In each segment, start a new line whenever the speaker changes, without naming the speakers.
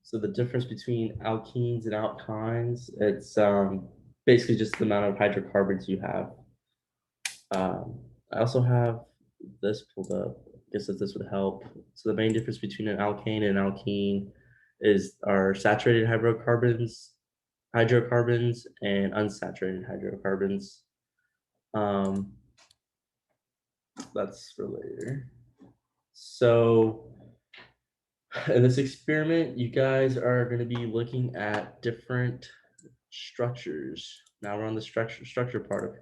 So the difference between alkenes and alkynes, it's basically just the amount of hydrocarbons you have. I also have this pulled up. I guess that this would help. So the main difference between an alkane and an alkene is our saturated hydrocarbons and unsaturated hydrocarbons. That's for later. So in this experiment, you guys are going to be looking at different structures. Now we're on the structure part of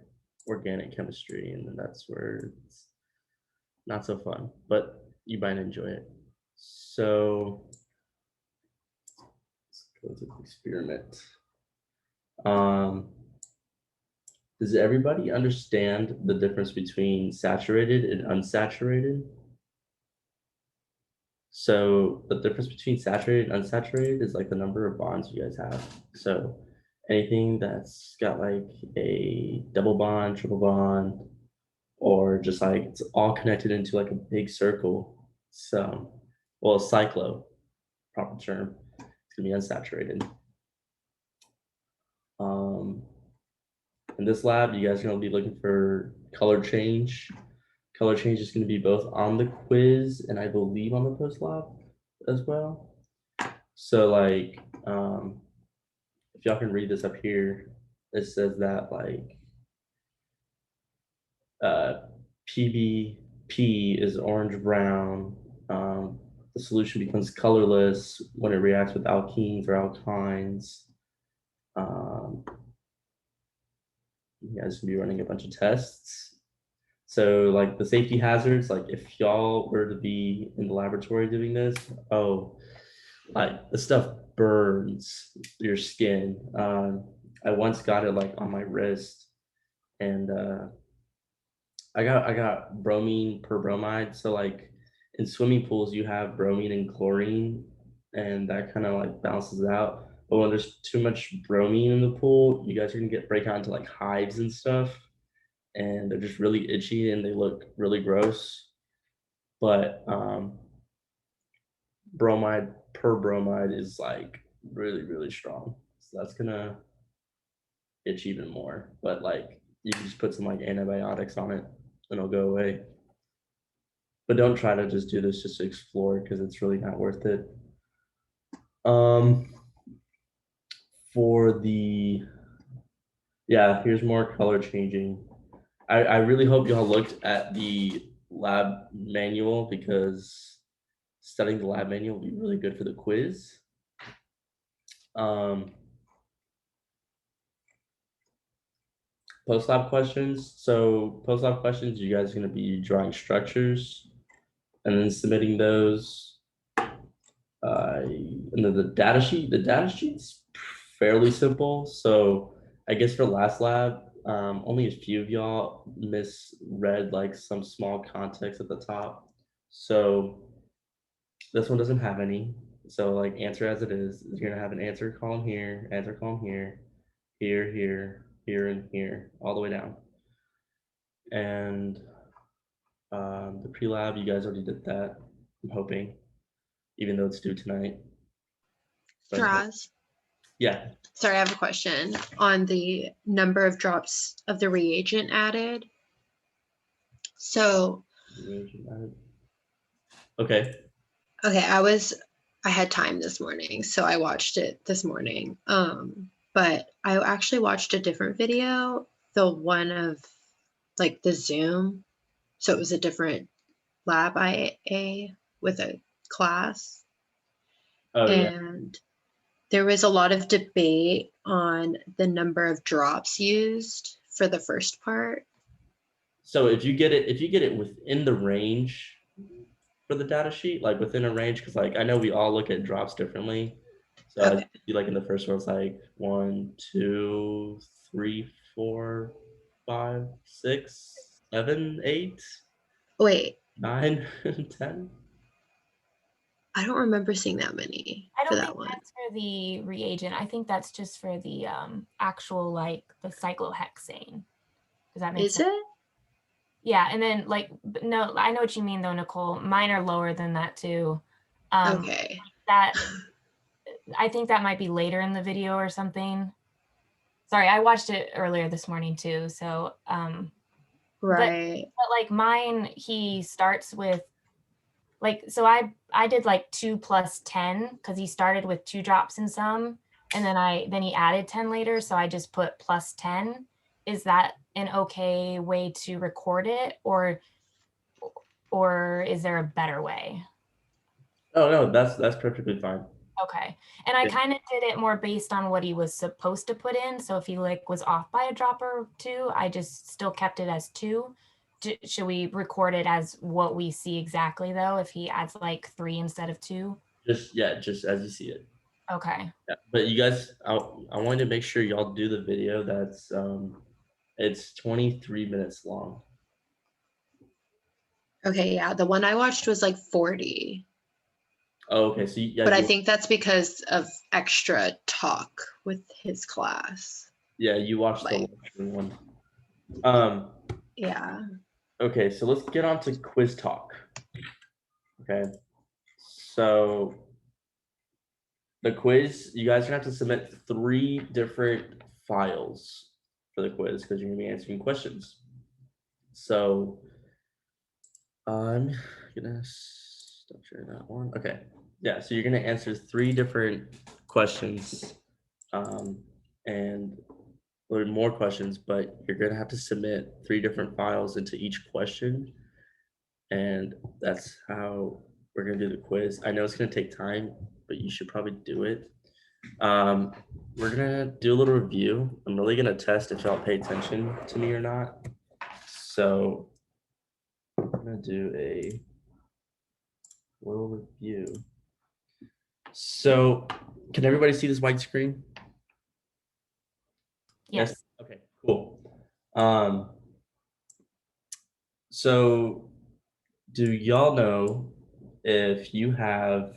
organic chemistry, and that's where it's not so fun, but you might enjoy it. So let's go to the experiment. Does everybody understand the difference between saturated and unsaturated? So the difference between saturated and unsaturated is like the number of bonds you guys have. So anything that's got like a double bond, triple bond, or just like it's all connected into like a big circle. So, well, a cyclo, proper term, it's gonna be unsaturated. In this lab, you guys are gonna be looking for color change. Color change is gonna be both on the quiz and I believe on the post lab as well. So like, if y'all can read this up here, it says that like PBP is orange brown. The solution becomes colorless when it reacts with alkenes or alkynes. You guys can be running a bunch of tests. So like the safety hazards, like if y'all were to be in the laboratory doing this, like the stuff burns your skin. I once got it like on my wrist, and I got bromine perbromide. So like in swimming pools, you have bromine and chlorine, and that kind of like balances out. But when there's too much bromine in the pool, you guys are gonna break out into like hives and stuff, and they're just really itchy and they look really gross. But bromide perbromide is like really strong, so that's gonna itch even more. But like you can just put some like antibiotics on it and it'll go away. But don't try to just do this just to explore because it's really not worth it. For the, yeah, here's more color changing. I really hope y'all looked at the lab manual because studying the lab manual will be really good for the quiz. Post-lab questions. So post-lab questions, you guys are going to be drawing structures and then submitting those. And then the data sheet's fairly simple. So I guess for last lab, only a few of y'all misread like some small context at the top. So this one doesn't have any. So like answer as it is. You're gonna have an answer column here, answer column here, here, and here, all the way down. And the pre-lab, you guys already did that, I'm hoping, even though it's due tonight.
Draws.
Yeah.
Sorry, I have a question on the number of drops of the reagent added. So,
okay.
I had time this morning, so I watched it this morning. But I actually watched a different video, the one of like the Zoom. So it was a different lab IA with a class.
Oh,
and there was a lot of debate on the number of drops used for the first part.
So if you get it within the range for the data sheet, like within a range, because like I know we all look at drops differently. So okay. I feel like in the first one it's like 1, 2, 3, 4, 5, 6, 7, 8.
Wait.
9, 10.
I don't remember seeing that many.
I don't think that's for the reagent. I think that's just for the actual like the cyclohexane. Does that make sense?
Is it?
Yeah, and then like no, I know what you mean though, Nicole. Mine are lower than that too.
Okay.
That I think that might be later in the video or something. Sorry, I watched it earlier this morning too. So,
Right.
but like mine, he starts with like, so I did like 2 plus 10 because he started with 2 drops in some, and then he added 10 later. So I just put plus 10. Is that an okay way to record it, or is there a better way?
Oh no, that's perfectly fine.
Okay. And I
Yeah.
kind of did it more based on what he was supposed to put in. So if he like was off by a drop or 2, I just still kept it as 2. Should we record it as what we see exactly though, if he adds like 3 instead of 2?
Just as you see it.
Okay.
Yeah. But you guys, I wanted to make sure y'all do the video. That's it's 23 minutes long.
Okay, yeah. The one I watched was like 40.
Oh, okay. So yeah,
But I think that's because of extra talk with his class.
you watched the
Like,
one.
yeah.
Okay, so let's get on to quiz talk. Okay, so the quiz, you guys are gonna have to submit 3 different files for the quiz because you're gonna be answering questions. So I'm gonna stop sharing that one. Okay, yeah, so you're gonna answer 3 different questions, and or more questions, but you're gonna have to submit 3 different files into each question, and that's how we're gonna do the quiz. I know it's gonna take time, but you should probably do it. We're gonna do a little review. I'm really gonna test if y'all pay attention to me or not. So I'm gonna do a little review. So can everybody see this white screen?
Yes.
Okay, cool. So do y'all know if you have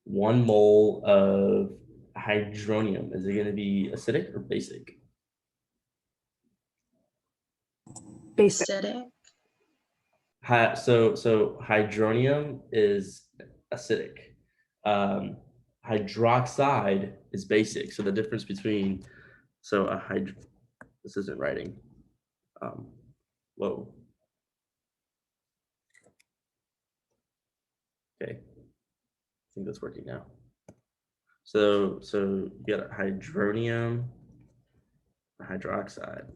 1 mole of hydronium, is it going to be acidic or basic?
Acidic.
So hydronium is acidic. Hydroxide is basic. So the difference between this isn't writing. Whoa. Okay, I think that's working now. So you got hydronium, hydroxide.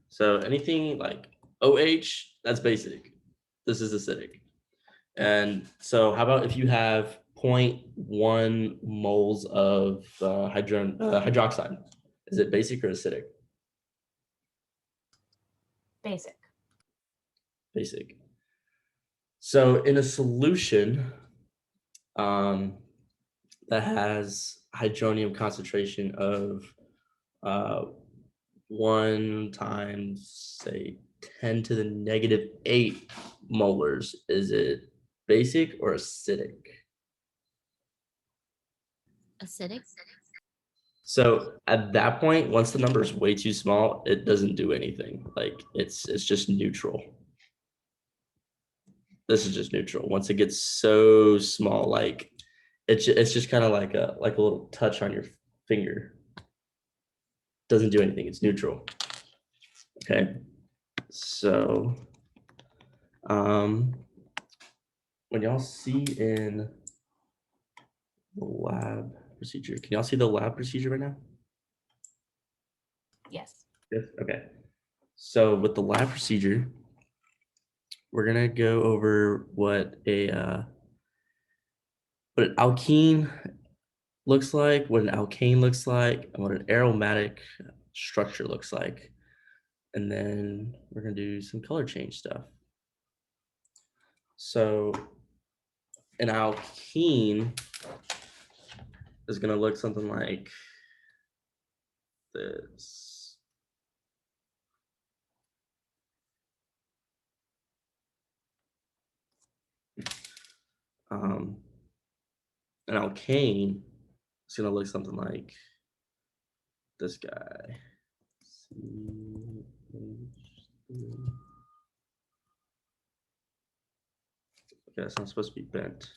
So anything like OH, that's basic. This is acidic. And so how about if you have 0.1 moles of hydroxide? Is it basic or acidic?
Basic.
Basic. So in a solution that has hydronium concentration of 1 times, say, 10 to the negative 8 molars, is it basic or acidic?
Acidic.
So at that point, once the number is way too small, it doesn't do anything. Like it's just neutral. This is just neutral. Once it gets so small, like it's just kind of like a little touch on your finger. Doesn't do anything. It's neutral. Okay. So when y'all see in the lab procedure, can y'all see the lab procedure right now?
Yes.
Yes. Okay. So with the lab procedure, we're gonna go over what an alkene looks like, what an alkane looks like, and what an aromatic structure looks like. And then we're gonna do some color change stuff. So an alkene is gonna look something like this. An alkane is gonna look something like this guy. Okay, that's not supposed to be bent.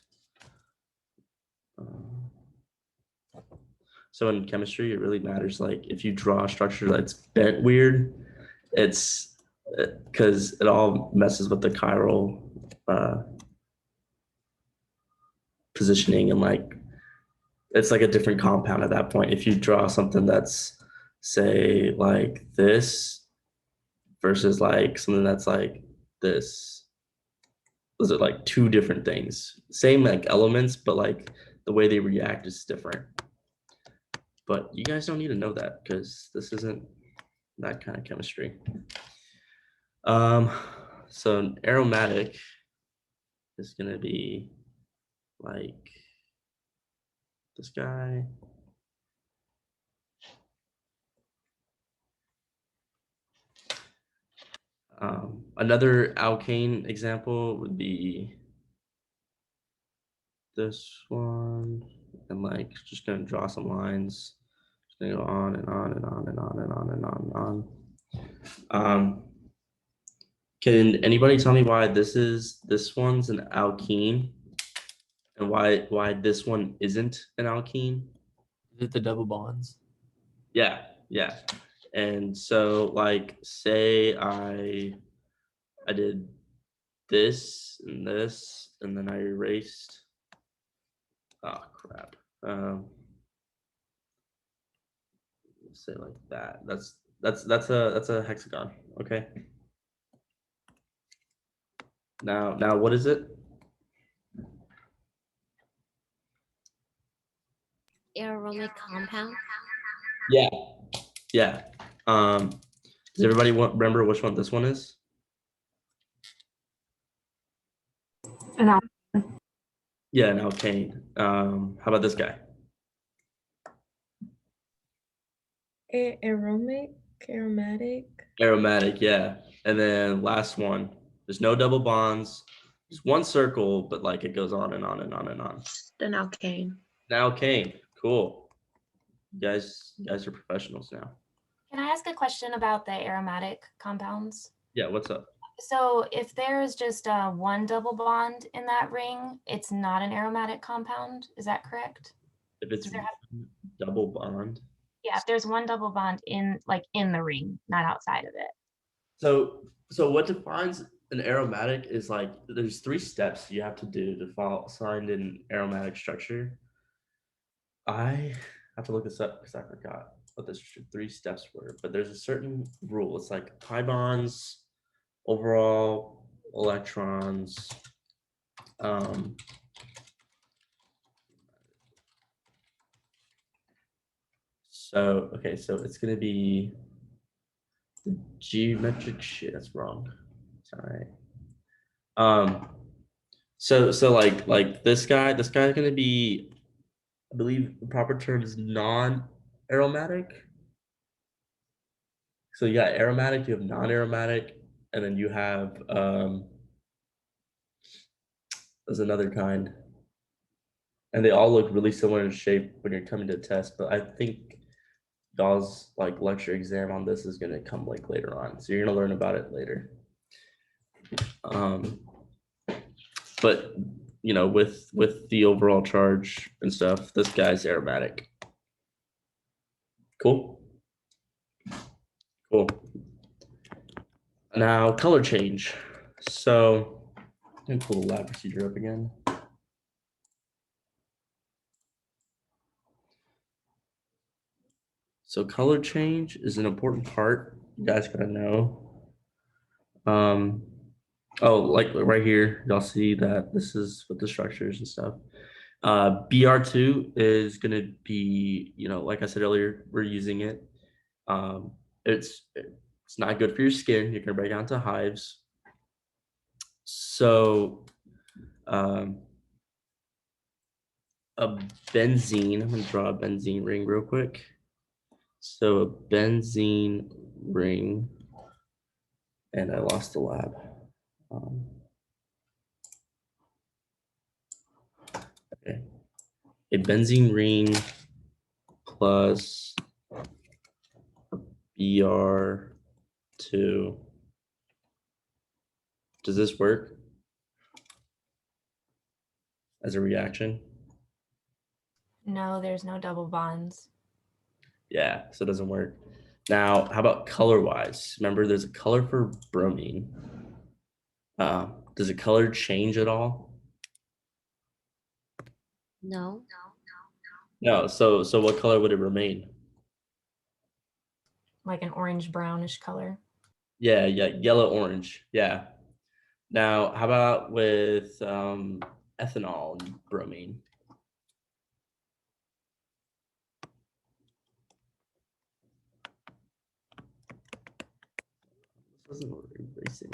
So in chemistry, it really matters. Like if you draw a structure that's bent weird, it's because it all messes with the chiral positioning, and like it's like a different compound at that point. If you draw something that's, say, like this versus like something that's like this, those are like two different things. Same like elements, but like the way they react is different. But you guys don't need to know that because this isn't that kind of chemistry. So an aromatic is gonna be like this guy. Another alkane example would be this one, and like just gonna draw some lines. Just gonna go on and on and on and on and on and on and on. Can anybody tell me why this one's an alkene, and why this one isn't an alkene?
Is it the double bonds?
Yeah, yeah. And so like say I did this, and then I erased. Oh crap. Say like that. That's a hexagon. Okay. Now what is it?
Aromatic compound.
Yeah. Yeah. Does everybody remember which one this one is?
No.
Yeah, an alkane. How about this guy?
Aromatic.
Aromatic, yeah. And then last one, there's no double bonds. There's one circle, but like it goes on and on and on and on.
An alkane.
An alkane, cool. You guys are professionals now.
Can I ask a question about the aromatic compounds?
Yeah, what's up?
So if there is just one double bond in that ring, it's not an aromatic compound. Is that correct?
If it's
Does there
double bond.
Yeah, if there's one double bond in the ring, not outside of it.
So what defines an aromatic is like there's 3 steps you have to do to find an aromatic structure. I have to look this up because I forgot what the 3 steps were, but there's a certain rule. It's like pi bonds, overall electrons. So okay, so it's gonna be the geometric shit. That's wrong. Sorry. So like this guy's gonna be, I believe the proper term is non-aromatic. So you got aromatic, you have non-aromatic, and then you have there's another kind. And they all look really similar in shape when you're coming to test, but I think y'all's like lecture exam on this is gonna come like later on. So you're gonna learn about it later. But you know, with the overall charge and stuff, this guy's aromatic. Cool. Cool. Now color change. So I'm gonna pull the lab procedure up again. So color change is an important part. You guys gotta know. Oh, like right here, y'all see that this is with the structures and stuff. BR2 is gonna be, you know, like I said earlier, we're using it. It's not good for your skin. You're gonna break out into hives. So a benzene, I'm gonna draw a benzene ring real quick. So a benzene ring, and I lost the lab. Okay. A benzene ring plus BR2. Does this work as a reaction?
No, there's no double bonds.
Yeah, so it doesn't work. Now, how about color wise? Remember, there's a color for bromine. Does the color change at all?
No.
No. So what color would it remain?
Like an orange brownish color.
Yeah, yellow orange. Yeah. Now, how about with ethanol and bromine? This wasn't erasing.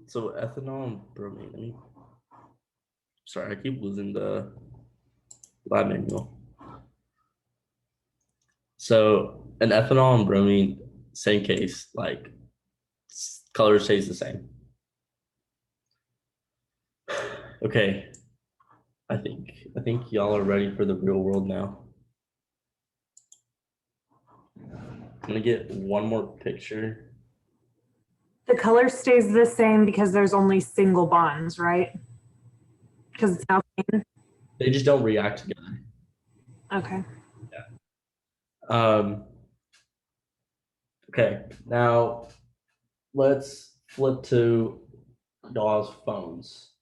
So ethanol and bromine. Sorry, I keep losing the lab manual. So an ethanol and bromine, same case, like color stays the same. Okay, I think y'all are ready for the real world now. I'm gonna get one more picture.
The color stays the same because there's only single bonds, right? Because it's alkane.
They just don't react together.
Okay.
Okay, now let's flip to y'all's phones.